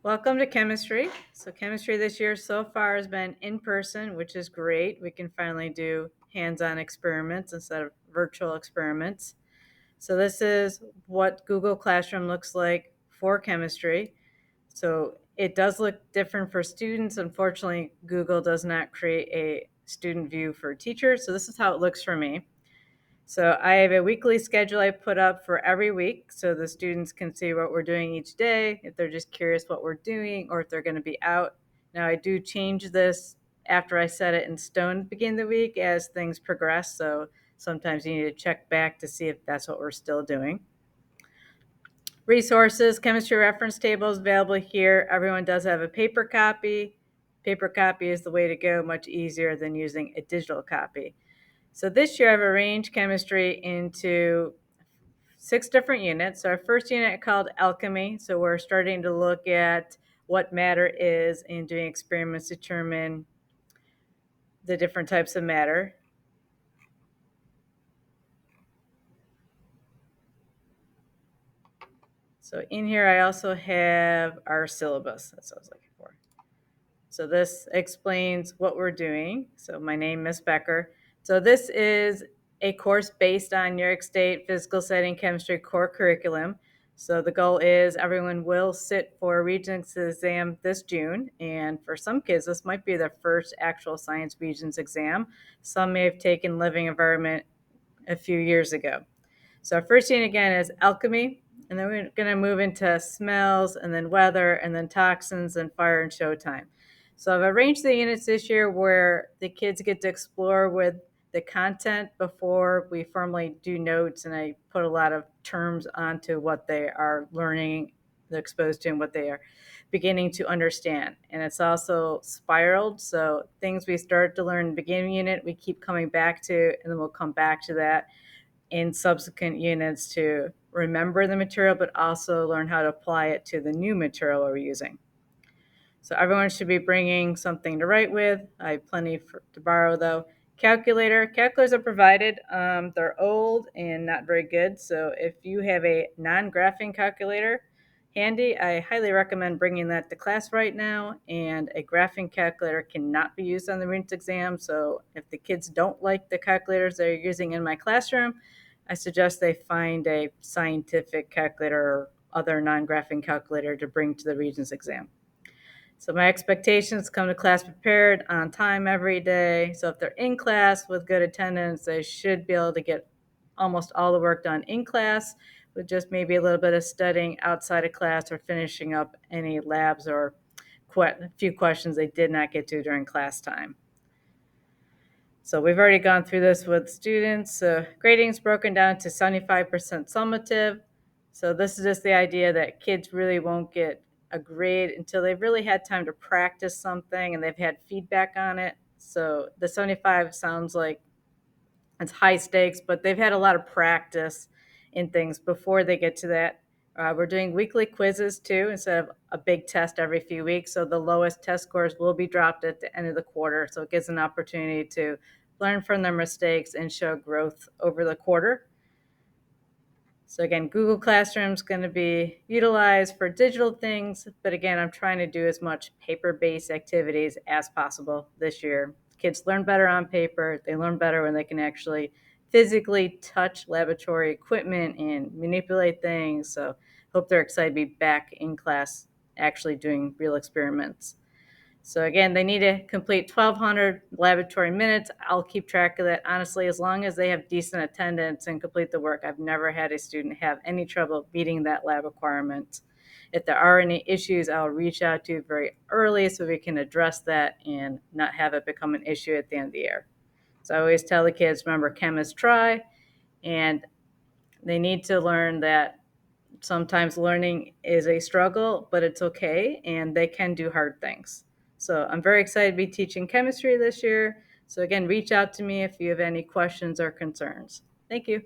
Welcome to chemistry. So chemistry this year so far has been in person, which is great. We can finally do hands-on experiments instead of virtual experiments. So this is what Google Classroom looks like for chemistry. So it does look different for students. Unfortunately, Google does not create a student view for teachers. So this is how it looks for me. So I have a weekly schedule I put up for every week so the students can see what we're doing each day, if they're just curious what we're doing or if they're going to be out. Now I do change this after I set it in stone at the beginning of the week as things progress. So sometimes you need to check back to see if that's what we're still doing. Resources, chemistry reference tables available here. Everyone does have a paper copy. Paper copy is the way to go, much easier than using a digital copy. So this year I've arranged chemistry into 6 different units. So our first unit called alchemy. So we're starting to look at what matter is and doing experiments to determine the different types of matter. So in here I also have our syllabus. That's what I was looking for. So this explains what we're doing. So my name, Miss Becker. So this is a course based on New York State Physical Setting Chemistry core curriculum. So the goal is everyone will sit for a Regents exam this June. And for some kids, this might be their first actual science Regents exam. Some may have taken living environment a few years ago. So our first unit again is alchemy, and then we're going to move into smells, and then weather, and then toxins, and fire and showtime. So I've arranged the units this year where the kids get to explore with the content before we formally do notes, and I put a lot of terms onto what they are learning, they're exposed to, and what they are beginning to understand. And it's also spiraled, so things we start to learn in the beginning unit, we keep coming back to, and then we'll come back to that in subsequent units to remember the material, but also learn how to apply it to the new material we're using. So everyone should be bringing something to write with. I have plenty to borrow though. Calculators are provided. They're old and not very good. So if you have a non-graphing calculator handy, I highly recommend bringing that to class right now. And a graphing calculator cannot be used on the RINS exam. So if the kids don't like the calculators they're using in my classroom, I suggest they find a scientific calculator or other non-graphing calculator to bring to the Regents exam. So my expectations come to class prepared on time every day. So if they're in class with good attendance, they should be able to get almost all the work done in class with just maybe a little bit of studying outside of class or finishing up any labs or a few questions they did not get to during class time. So we've already gone through this with students. So grading is broken down to 75% summative. So this is just the idea that kids really won't get a grade until they've really had time to practice something and they've had feedback on it. So the 75 sounds like it's high stakes, but they've had a lot of practice in things before they get to that. We're doing weekly quizzes too, instead of a big test every few weeks. So the lowest test scores will be dropped at the end of the quarter. So it gives an opportunity to learn from their mistakes and show growth over the quarter. So again, Google Classroom is going to be utilized for digital things, but again, I'm trying to do as much paper-based activities as possible this year. Kids learn better on paper. They learn better when they can actually physically touch laboratory equipment and manipulate things. So hope they're excited to be back in class actually doing real experiments. So again, they need to complete 1,200 laboratory minutes. I'll keep track of that. Honestly, as long as they have decent attendance and complete the work, I've never had a student have any trouble meeting that lab requirement. If there are any issues, I'll reach out to you very early so we can address that and not have it become an issue at the end of the year. So I always tell the kids, remember, chemists try, and they need to learn that sometimes learning is a struggle, but it's okay, and they can do hard things. So I'm very excited to be teaching chemistry this year. So again, reach out to me if you have any questions or concerns. Thank you.